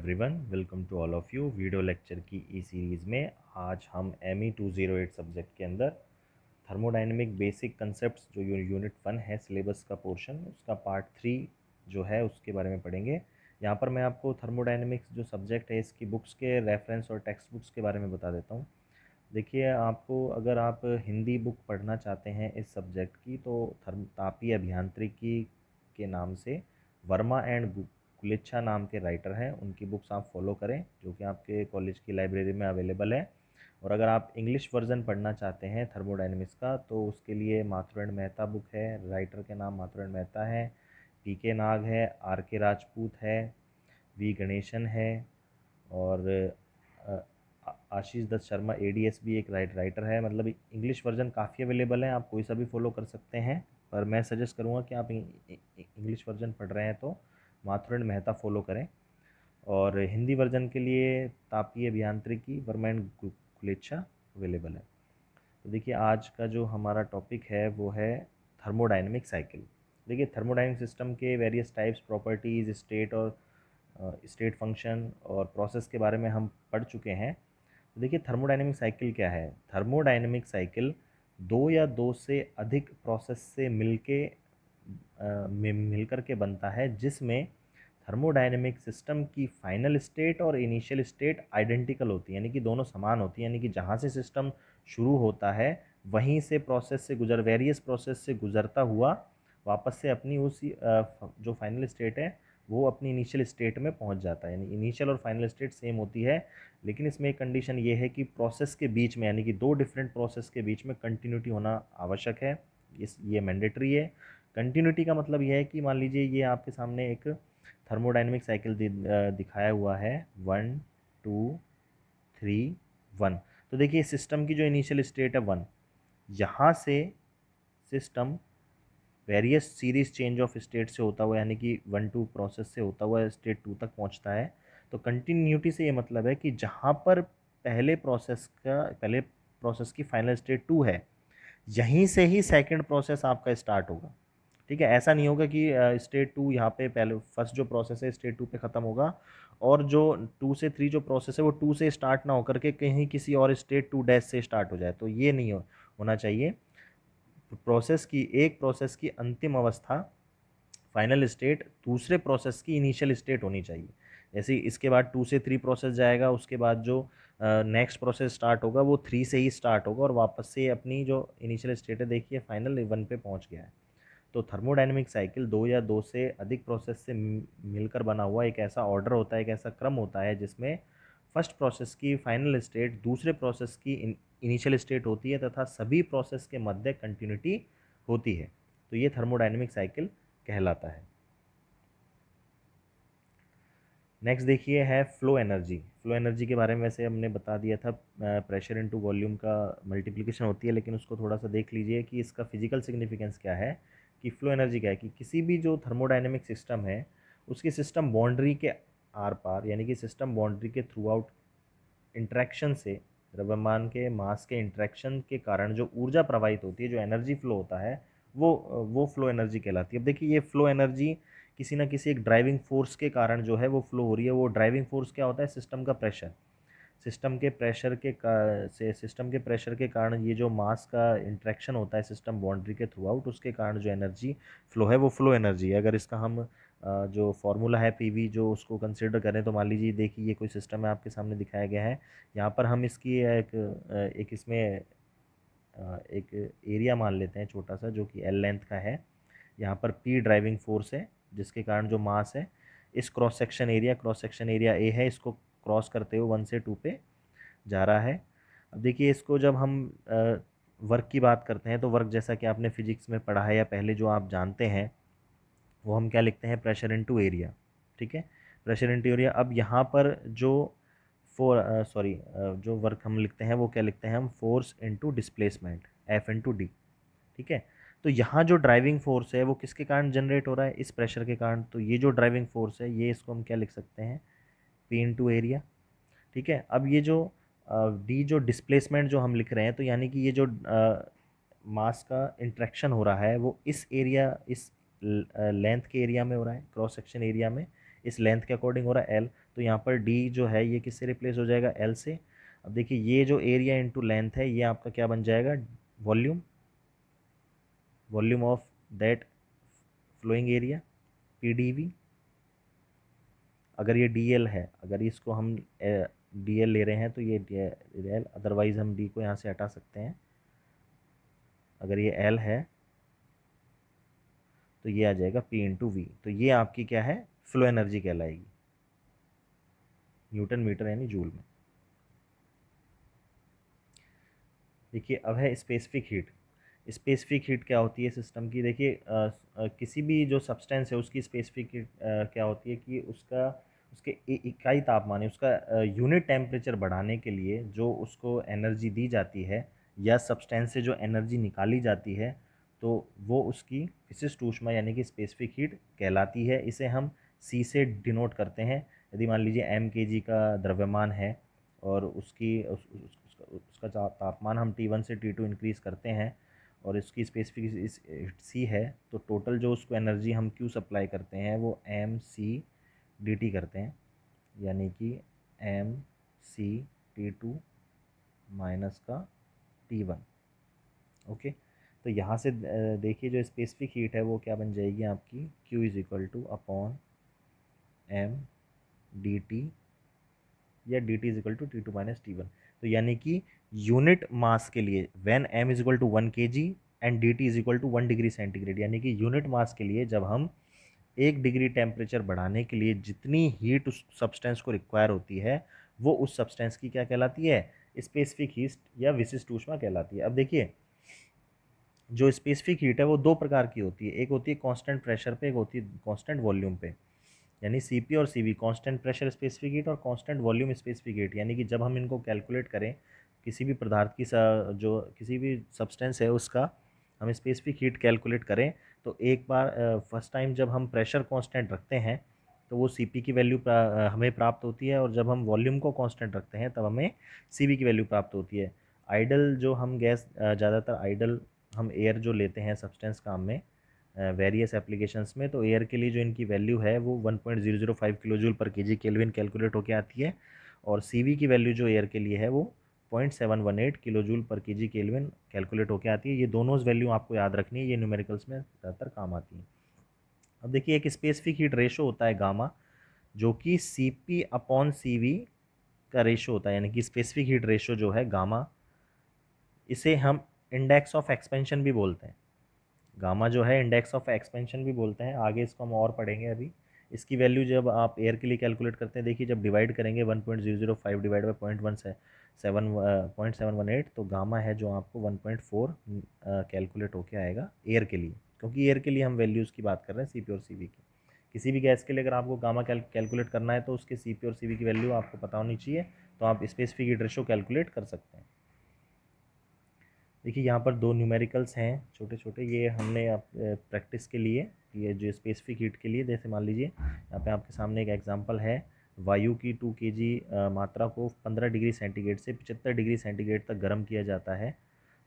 Everyone, welcome to all of you. Video lecture की e series में आज हम ME 208 सब्जेक्ट के अंदर थर्मोडाइनमिक बेसिक कंसेप्ट्स जो यूनिट 1 है सिलेबस का पोर्शन, उसका पार्ट 3 जो है उसके बारे में पढ़ेंगे। यहाँ पर मैं आपको थर्मोडाइनमिक्स जो सब्जेक्ट है इसकी बुक्स के रेफरेंस और टेक्स्ट बुक्स के बारे में बता देता हूँ। देखिए, आपको अगर आप हिंदी बुक पढ़ना चाहते हैं इस सब्जेक्ट की तो तापीय अभियांत्रिकी के नाम से वर्मा एंड कुलेच्छा नाम के राइटर हैं, उनकी बुक्स आप फॉलो करें जो कि आपके कॉलेज की लाइब्रेरी में अवेलेबल है। और अगर आप इंग्लिश वर्जन पढ़ना चाहते हैं थर्मोडायनेमिक्स का तो उसके लिए माथुर एंड मेहता बुक है, राइटर के नाम माथुर एंड मेहता है, PK नाग है, RK राजपूत है, V गणेशन है और आशीष दत्त शर्मा ADS भी एक राइटर है। मतलब इंग्लिश वर्जन काफ़ी अवेलेबल है, आप कोई सा भी फॉलो कर सकते हैं, पर मैं सजेस्ट करूँगा कि आप इंग्लिश वर्जन पढ़ रहे हैं तो माथुर एंड मेहता फॉलो करें। और हिंदी वर्जन के लिए तापीय अभियांत्रिकी वर्मा एंड कुलेच्छा अवेलेबल है। तो देखिए, आज का जो हमारा टॉपिक है वो है थर्मोडायनेमिक साइकिल। देखिए, थर्मोडायनेमिक सिस्टम के वेरियस टाइप्स, प्रॉपर्टीज़, स्टेट और स्टेट फंक्शन और प्रोसेस के बारे में हम पढ़ चुके हैं। तो देखिए, थर्मोडायनेमिक साइकिल क्या है। थर्मोडायनेमिक साइकिल दो या दो से अधिक प्रोसेस से मिलकर के बनता है, जिसमें थर्मोडायनेमिक सिस्टम की फाइनल स्टेट और इनिशियल स्टेट आइडेंटिकल होती है, यानी कि दोनों समान होती है। यानी कि जहाँ से सिस्टम शुरू होता है वहीं से वेरियस प्रोसेस से गुजरता हुआ वापस से अपनी उसी जो फाइनल स्टेट है वो अपनी इनिशियल स्टेट में पहुंच जाता है। यानी इनिशियल और फाइनल स्टेट सेम होती है, लेकिन इसमें एक कंडीशन ये है कि प्रोसेस के बीच में, यानी कि दो डिफरेंट प्रोसेस के बीच में कंटिन्यूटी होना आवश्यक है। ये मैंडेटरी है। कंटिन्यूटी का मतलब यह है कि मान लीजिए ये आपके सामने एक थर्मोडाइनमिक साइकिल दिखाया हुआ है 1 2 3 1। तो देखिए, सिस्टम की जो इनिशियल स्टेट है 1, यहाँ से system various series change of state से होता हुआ, यानी कि 1 2 प्रोसेस से होता हुआ स्टेट 2 तक पहुँचता है। तो कंटिन्यूटी से ये मतलब है कि जहाँ पर पहले प्रोसेस की फाइनल स्टेट 2 है, यहीं से ही सेकंड प्रोसेस आपका स्टार्ट होगा। ठीक है, ऐसा नहीं होगा कि स्टेट 2 यहाँ पे पहले फर्स्ट जो प्रोसेस है स्टेट 2 पे ख़त्म होगा और जो 2 से 3 जो प्रोसेस है वो 2 से स्टार्ट ना होकर के कहीं किसी और स्टेट 2 डैश से स्टार्ट हो जाए। तो ये नहीं होना चाहिए। प्रोसेस की अंतिम अवस्था, फाइनल स्टेट, दूसरे प्रोसेस की इनिशियल स्टेट होनी चाहिए। जैसे इसके बाद 2 से 3 प्रोसेस जाएगा, उसके बाद जो नेक्स्ट प्रोसेस स्टार्ट होगा वो 3 से ही स्टार्ट होगा और वापस से अपनी जो इनिशियल स्टेट है, देखिए फाइनल 1 पे पहुंच गया है। तो थर्मोडायनेमिक साइकिल दो या दो से अधिक प्रोसेस से मिलकर बना हुआ एक ऐसा ऑर्डर होता है, एक ऐसा क्रम होता है जिसमें फर्स्ट प्रोसेस की फाइनल स्टेट दूसरे प्रोसेस की इनिशियल स्टेट होती है तथा सभी प्रोसेस के मध्य कंटिन्यूटी होती है। तो ये थर्मोडायनेमिक साइकिल कहलाता है। नेक्स्ट देखिए है फ्लो एनर्जी। फ्लो एनर्जी के बारे में वैसे हमने बता दिया था, प्रेशर इनटू वॉल्यूम का मल्टीप्लिकेशन होती है, लेकिन उसको थोड़ा सा देख लीजिए कि इसका फिजिकल सिग्निफिकेंस क्या है। कि फ्लो एनर्जी क्या है कि किसी भी जो थर्मोडायनेमिक सिस्टम है उसकी सिस्टम बाउंड्री के आर पार, यानी कि सिस्टम बाउंड्री के थ्रू आउट इंट्रैक्शन से, द्रव्यमान के मास के इंट्रैक्शन के कारण जो ऊर्जा प्रवाहित होती है, जो एनर्जी फ्लो होता है, वो फ्लो एनर्जी कहलाती है। अब देखिए, ये फ्लो एनर्जी किसी ना किसी एक ड्राइविंग फोर्स के कारण जो है वो फ्लो हो रही है। वो ड्राइविंग फोर्स क्या होता है? सिस्टम का प्रेशर। सिस्टम के प्रेशर के कारण ये जो मास का इंट्रैक्शन होता है सिस्टम बाउंड्री के थ्रू आउट, उसके कारण जो एनर्जी फ्लो है वो फ्लो एनर्जी है। अगर इसका हम जो फार्मूला है PV जो उसको कंसिडर करें तो मान लीजिए, देखिए ये कोई सिस्टम है आपके सामने दिखाया गया है। यहाँ पर हम इसकी एक इसमें एक एरिया मान लेते हैं छोटा सा, जो कि L लेंथ का है। यहाँ पर P ड्राइविंग फोर्स है जिसके कारण जो मास है, इस क्रॉस सेक्शन एरिया A है, इसको क्रॉस करते हुए 1 से 2 पे जा रहा है। अब देखिए, इसको जब हम वर्क की बात करते हैं तो वर्क, जैसा कि आपने फिजिक्स में पढ़ा है या पहले जो आप जानते हैं, वो हम क्या लिखते हैं? Pressure into area. ठीक है, प्रेशर इनटू एरिया। अब यहाँ पर जो जो वर्क हम लिखते हैं वो क्या लिखते हैं हम? Force into displacement, F/d। ठीक है, तो यहाँ जो ड्राइविंग फोर्स है वो किसके कारण जनरेट हो रहा है? इस प्रेशर के कारण। तो ये जो ड्राइविंग फोर्स है ये, इसको हम क्या लिख सकते हैं? P into area. ठीक है, अब ये जो डी जो डिस्प्लेसमेंट जो हम लिख रहे हैं, तो यानी कि ये जो मास का इंट्रैक्शन हो रहा है वो इस लेंथ के एरिया में हो रहा है, क्रॉस सेक्शन एरिया में इस लेंथ के अकॉर्डिंग हो रहा है L। तो यहाँ पर डी जो है ये किससे रिप्लेस हो जाएगा, एल से। अब देखिए ये जो एरिया इंटू लेंथ है ये आपका क्या बन जाएगा, volume, volume of that flowing area, P D V. अगर ये डी एल है, अगर इसको हम डी एल ले रहे हैं तो ये एल, अदरवाइज हम डी को यहाँ से हटा सकते हैं। अगर ये एल है तो ये आ जाएगा पी इंटू वी। तो ये आपकी क्या है, फ्लो एनर्जी कहलाएगी, न्यूटन मीटर यानी जूल में। देखिए अब है स्पेसिफिक हीट। स्पेसिफिक हीट क्या होती है सिस्टम की, देखिए किसी भी जो सब्सटेंस है उसकी स्पेसिफिक हीट क्या होती है कि उसका उसके इकाई तापमान है, उसका यूनिट टेम्परेचर बढ़ाने के लिए जो उसको एनर्जी दी जाती है या सब्सटेंस से जो एनर्जी निकाली जाती है, तो वो उसकी विशिष्ट ऊष्मा यानी कि स्पेसिफिक हीट कहलाती है। इसे हम सी से डिनोट करते हैं। यदि मान लीजिए एम के जी का द्रव्यमान है और उसका तापमान हम T1 से T2 इंक्रीज़ करते हैं और इसकी स्पेसिफिक सी है, तो टोटल जो उसको एनर्जी हम क्यू सप्लाई करते हैं वो एम सी डी टी करते हैं, यानी कि एम सी T2 माइनस का T1। ओके, तो यहाँ से देखिए जो स्पेसिफिक हीट है वो क्या बन जाएगी आपकी, Q is equal to upon m d t, या d t is equal to T2 minus T1। तो यानी कि यूनिट मास के लिए when m is equal to 1 kg and dt is equal to 1 degree centigrade, यानी कि unit mass के लिए जब हम 1 डिग्री टेम्परेचर बढ़ाने के लिए जितनी हीट उस सब्सटेंस को रिक्वायर होती है वो उस सब्सटेंस की क्या कहलाती है, स्पेसिफिक हीट या विशिष्ट ऊष्मा कहलाती है। अब देखिए जो स्पेसिफिक हीट है वो दो प्रकार की होती है, एक होती है कांस्टेंट प्रेशर पे, एक होती है कांस्टेंट वॉल्यूम पे। यानी Cp और Cv constant pressure specific heat और कांस्टेंट वॉल्यूम स्पेसिफिक हीट, यानी कि जब हम इनको कैलकुलेट करें किसी भी पदार्थ की जो किसी भी सब्सटेंस है उसका हम स्पेसिफिक हीट कैलकुलेट करें, तो एक बार फर्स्ट टाइम जब हम प्रेशर कांस्टेंट रखते हैं तो वो Cp की वैल्यू हमें प्राप्त होती है, और जब हम वॉल्यूम को कांस्टेंट रखते हैं तब हमें Cv की वैल्यू प्राप्त होती है। आइडल जो हम गैस ज़्यादातर आइडल हम एयर जो लेते हैं सब्सटेंस काम में वेरियस एप्लीकेशंस में, तो एयर के लिए जो इनकी वैल्यू है वो 1.005 किलो जूल पर केजी केल्विन कैलकुलेट होकर आती है, और सीवी की वैल्यू जो एयर के लिए है वो 0.718 किलो जूल पर केजी केल्विन कैलकुलेट होकर आती है। ये दोनों वैल्यू आपको याद रखनी है, ये न्यूमेरिकल्स में ज़्यादातर काम आती है। अब देखिए एक स्पेसिफिक हीट रेशो होता है गामा, जो कि C P upon C V का रेशो होता है, यानी कि स्पेसिफिक हीट रेशो जो है गामा, इसे हम इंडेक्स ऑफ एक्सपेंशन भी बोलते हैं। गामा जो है इंडेक्स ऑफ एक्सपेंशन भी बोलते हैं, आगे इसको हम और पढ़ेंगे। अभी इसकी वैल्यू जब आप एयर के लिए कैलकुलेट करते हैं, देखिए जब डिवाइड करेंगे 1.005 डिवाइड बाई 0.17 तो गामा है जो आपको 1.4 कैलकुलेट होके आएगा एयर के लिए, क्योंकि एयर के लिए हम वैल्यूज़ की बात कर रहे हैं सी पी और सी वी की। किसी भी गैस के लिए अगर आपको गामा कैलकुलेट करना है तो उसके सी पी और सी वी की वैल्यू आपको पता होनी चाहिए, तो आप स्पेसिफिक हीट रेशो कैलकुलेट कर सकते हैं। देखिए यहाँ पर दो न्यूमेरिकल्स हैं छोटे छोटे, ये हमने आप प्रैक्टिस के लिए, ये जो स्पेसिफिक हीट के लिए, जैसे मान लीजिए यहाँ पे आपके सामने एक एग्जांपल है, वायु की 2 kg मात्रा को 15 डिग्री सेंटीग्रेड से 75 डिग्री सेंटीग्रेड तक गर्म किया जाता है।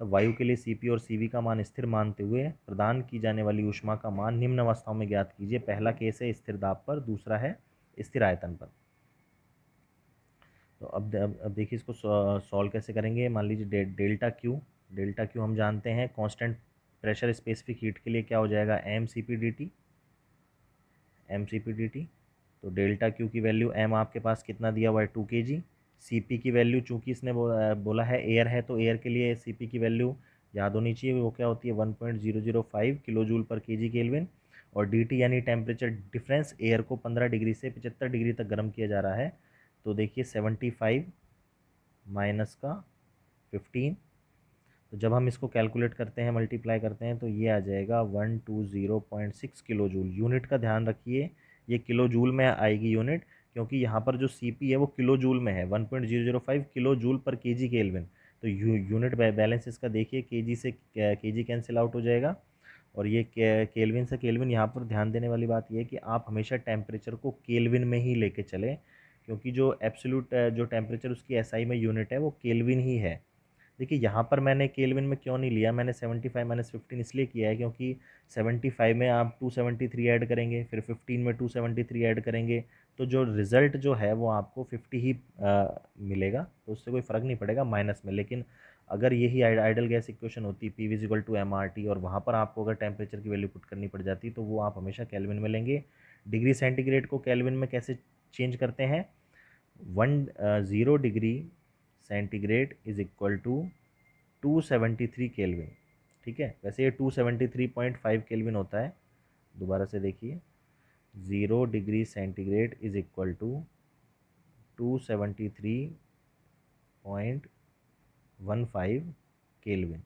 तो वायु के लिए Cp और Cv का मान स्थिर मानते हुए प्रदान की जाने वाली ऊष्मा का मान निम्न अवस्थाओं में ज्ञात कीजिए। पहला केस है स्थिर दाब पर, दूसरा है स्थिर आयतन पर। तो अब देखिए इसको सॉल्व कैसे करेंगे। मान लीजिए डेल्टा क्यू हम जानते हैं, कांस्टेंट प्रेशर स्पेसिफिक हीट के लिए क्या हो जाएगा, m C P D T. तो डेल्टा क्यू की वैल्यू एम आपके पास कितना दिया हुआ है 2 kg। सी पी की वैल्यू चूंकि इसने बोला है एयर है, तो एयर के लिए सी पी की वैल्यू याद होनी चाहिए, वो क्या होती है 1.005 किलो जूल पर केजी केल्विन। और डी टी यानी टेम्परेचर डिफरेंस, एयर को 15 डिग्री से 75 डिग्री तक गर्म किया जा रहा है। तो देखिए 75 माइनस का 15, तो जब हम इसको कैलकुलेट करते हैं मल्टीप्लाई करते हैं तो ये आ जाएगा 120.6 किलो जूल। यूनिट का ध्यान रखिए, ये किलो जूल में आएगी यूनिट, क्योंकि यहाँ पर जो सी पी है वो किलो जूल में है, 1.005 किलो जूल पर केजी केल्विन। तो यूनिट बैलेंस इसका देखिए, केजी से केजी कैंसिल आउट हो जाएगा, और ये केल्विन से केल्विन। यहाँ पर ध्यान देने वाली बात यह है कि आप हमेशा टेम्परेचर को केल्विन में ही लेके चलें, क्योंकि जो एब्सोल्यूट जो टेम्परेचर उसकी एसआई में यूनिट है वो केल्विन ही है। देखिए यहाँ पर मैंने केल्विन में क्यों नहीं लिया, मैंने 75 माइनस 15 इसलिए किया है क्योंकि 75 में आप 273 ऐड करेंगे, फिर 15 में 273 ऐड करेंगे, तो जो रिज़ल्ट जो है वो आपको 50 ही मिलेगा, तो उससे कोई फ़र्क नहीं पड़ेगा माइनस में। लेकिन अगर यही आइडल गैस इक्वेशन होती P V equal to m R T, और वहाँ पर आपको अगर टेम्परेचर की वैल्यू पुट करनी पड़ जाती, तो वो आप हमेशा केल्विन में लेंगे। डिग्री सेंटीग्रेड को केल्विन में कैसे चेंज करते हैं, 0 degree centigrade is equal to 273 Kelvin. ठीक है, वैसे ये 273.5 केल्विन होता है। दोबारा से देखिए, 0 degree centigrade is equal to 273.15 Kelvin.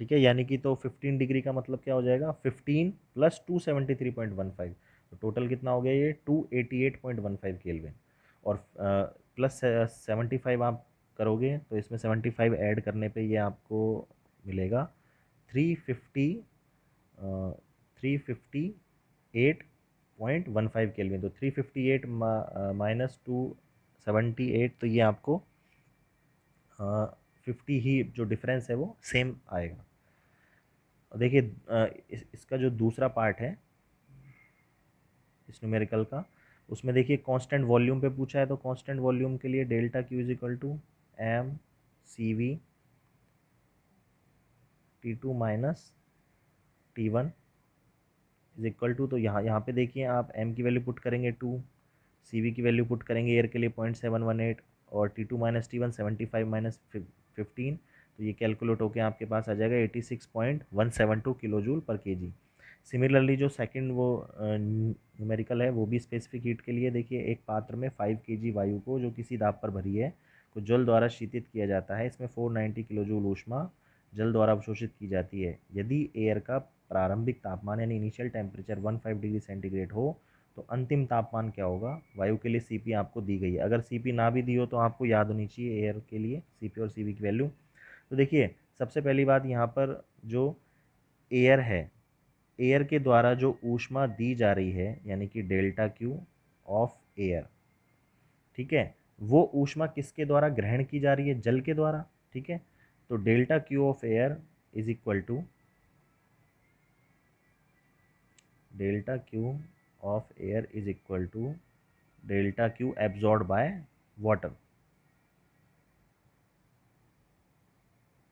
ठीक है, यानी कि तो 15 डिग्री का मतलब क्या हो जाएगा, 15 प्लस 273.15, तो टोटल कितना हो गया ये 288.15 केल्विन। और प्लस 75 आप करोगे तो इसमें 75 ऐड करने पे ये आपको मिलेगा 350 358.15 केल्विन। तो 358 माइनस 278, तो ये आपको 50 ही जो डिफरेंस है वो सेम आएगा। देखिए इसका जो दूसरा पार्ट है इस न्यूमेरिकल का, उसमें देखिए कांस्टेंट वॉल्यूम पे पूछा है, तो कांस्टेंट वॉल्यूम के लिए delta Q is equal to m C V T2 minus T1 is equal to, तो यहाँ पे देखिए आप m की वैल्यू पुट करेंगे 2, CV की वैल्यू पुट करेंगे एयर के लिए 0.718, और T2 माइनस T1 75 माइनस 15, तो ये कैलकुलेट होकर आपके पास आ जाएगा 86.172 किलो जूल पर केजी। सिमिलरली जो सेकंड वो न्यूमेरिकल है वो भी स्पेसिफिक हीट के लिए, देखिए एक पात्र में 5 केजी वायु को जो किसी दाब पर भरी है को जल द्वारा शीतित किया जाता है। इसमें 490 किलो जूल ऊष्मा जल द्वारा अवशोषित की जाती है। यदि एयर का प्रारंभिक तापमान यानी इनिशियल टेम्परेचर 15 डिग्री सेंटीग्रेड हो, तो अंतिम तापमान क्या होगा, वायु के लिए सीपी आपको दी गई है। अगर सीपी ना भी दी हो तो आपको याद होनी चाहिए एयर के लिए सीपी और सीवी की वैल्यू। तो देखिए सबसे पहली बात यहाँ पर जो एयर है, एयर के द्वारा जो ऊष्मा दी जा रही है यानी कि डेल्टा क्यू ऑफ एयर, ठीक है, वो ऊष्मा किसके द्वारा ग्रहण की जा रही है, जल के द्वारा। ठीक है, तो delta Q of air is equal to delta Q of air is equal to delta Q absorb by water.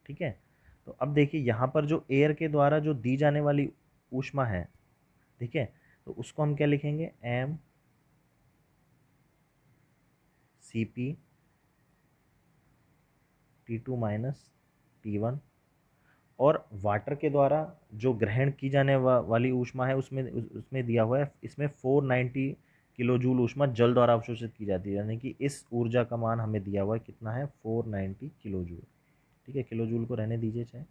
ठीक है, तो अब देखिए यहाँ पर जो एयर के द्वारा जो दी जाने वाली ऊष्मा है, ठीक है, तो उसको हम क्या लिखेंगे, M C P T2 minus T1, और वाटर के द्वारा जो ग्रहण की जाने वाली ऊष्मा है उसमें दिया हुआ है, इसमें 490 किलो जूल ऊष्मा जल द्वारा अवशोषित की जाती है, यानी कि इस ऊर्जा का मान हमें दिया हुआ है कितना है, 490 किलो जूल। ठीक है, किलो जूल को रहने दीजिए चाहे,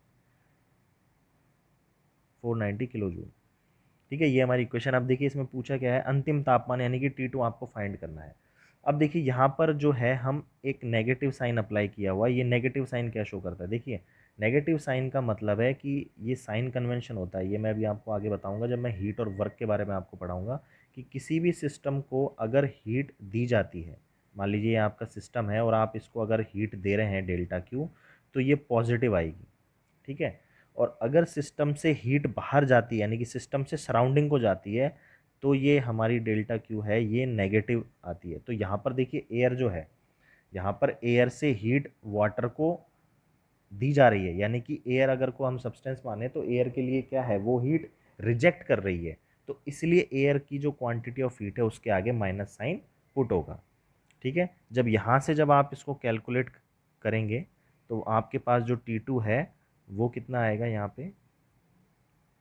490 किलो जूल। ठीक है, ये हमारी इक्वेशन। अब देखिए इसमें पूछा क्या है, अंतिम तापमान यानी कि T2 आपको फाइंड करना है। अब देखिए यहाँ पर जो है हम एक नेगेटिव साइन अप्लाई किया हुआ है, ये नेगेटिव साइन क्या शो करता है, देखिए नेगेटिव साइन का मतलब है कि ये साइन कन्वेंशन होता है, ये मैं अभी आपको आगे बताऊंगा जब मैं हीट और वर्क के बारे में आपको पढ़ाऊंगा, कि किसी भी सिस्टम को अगर हीट दी जाती है, मान लीजिए ये आपका सिस्टम है और आप इसको अगर हीट दे रहे हैं डेल्टा क्यू, तो ये पॉजिटिव आएगी। ठीक है, और अगर सिस्टम से हीट बाहर जाती है यानी कि सिस्टम से सराउंडिंग को जाती है, तो ये हमारी डेल्टा क्यू है ये नेगेटिव आती है। तो यहाँ पर देखिए एयर जो है, यहाँ पर एयर से हीट वाटर को दी जा रही है, यानी कि एयर अगर को हम सब्सटेंस माने तो एयर के लिए क्या है, वो हीट रिजेक्ट कर रही है, तो इसलिए एयर की जो क्वांटिटी ऑफ हीट है उसके आगे माइनस साइन पुट होगा। ठीक है, जब यहाँ से जब आप इसको कैलकुलेट करेंगे तो आपके पास जो T2 है वो कितना आएगा, यहाँ पे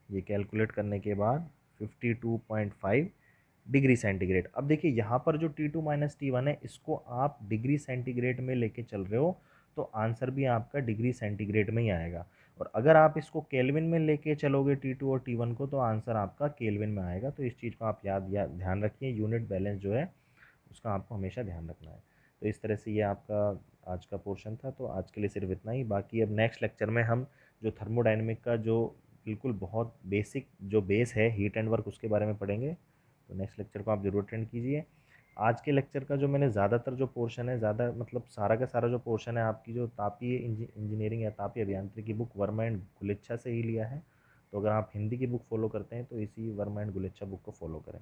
ये कैलकुलेट करने के बाद 52.5 डिग्री सेंटीग्रेड। अब देखिए यहाँ पर जो T2 माइनस T1 है इसको आप डिग्री सेंटीग्रेड में लेके चल रहे हो, तो आंसर भी आपका डिग्री सेंटीग्रेड में ही आएगा। और अगर आप इसको केल्विन में लेके चलोगे T2 और T1 को, तो आंसर आपका केल्विन में आएगा। तो इस चीज़ को आप याद ध्यान रखिए, यूनिट बैलेंस जो है उसका आपको हमेशा ध्यान रखना है। तो इस तरह से ये आपका आज का पोर्शन था, तो आज के लिए सिर्फ इतना ही। बाकी अब नेक्स्ट लेक्चर में हम जो थर्मोडायनेमिक का जो बिल्कुल बहुत बेसिक जो बेस है हीट एंड वर्क उसके बारे में पढ़ेंगे, तो नेक्स्ट लेक्चर को आप जरूर अटेंड कीजिए। आज के लेक्चर का जो मैंने ज़्यादातर जो पोर्शन है, ज़्यादा मतलब सारा का सारा जो पोर्शन है आपकी जो तापीय इंजीनियरिंग या तापीय अभियांत्रिकी बुक वर्मा एंड गुलेच्छा से ही लिया है। तो अगर आप हिंदी की बुक फॉलो करते हैं तो इसी वर्मा एंड गुलेच्छा बुक को फॉलो करें।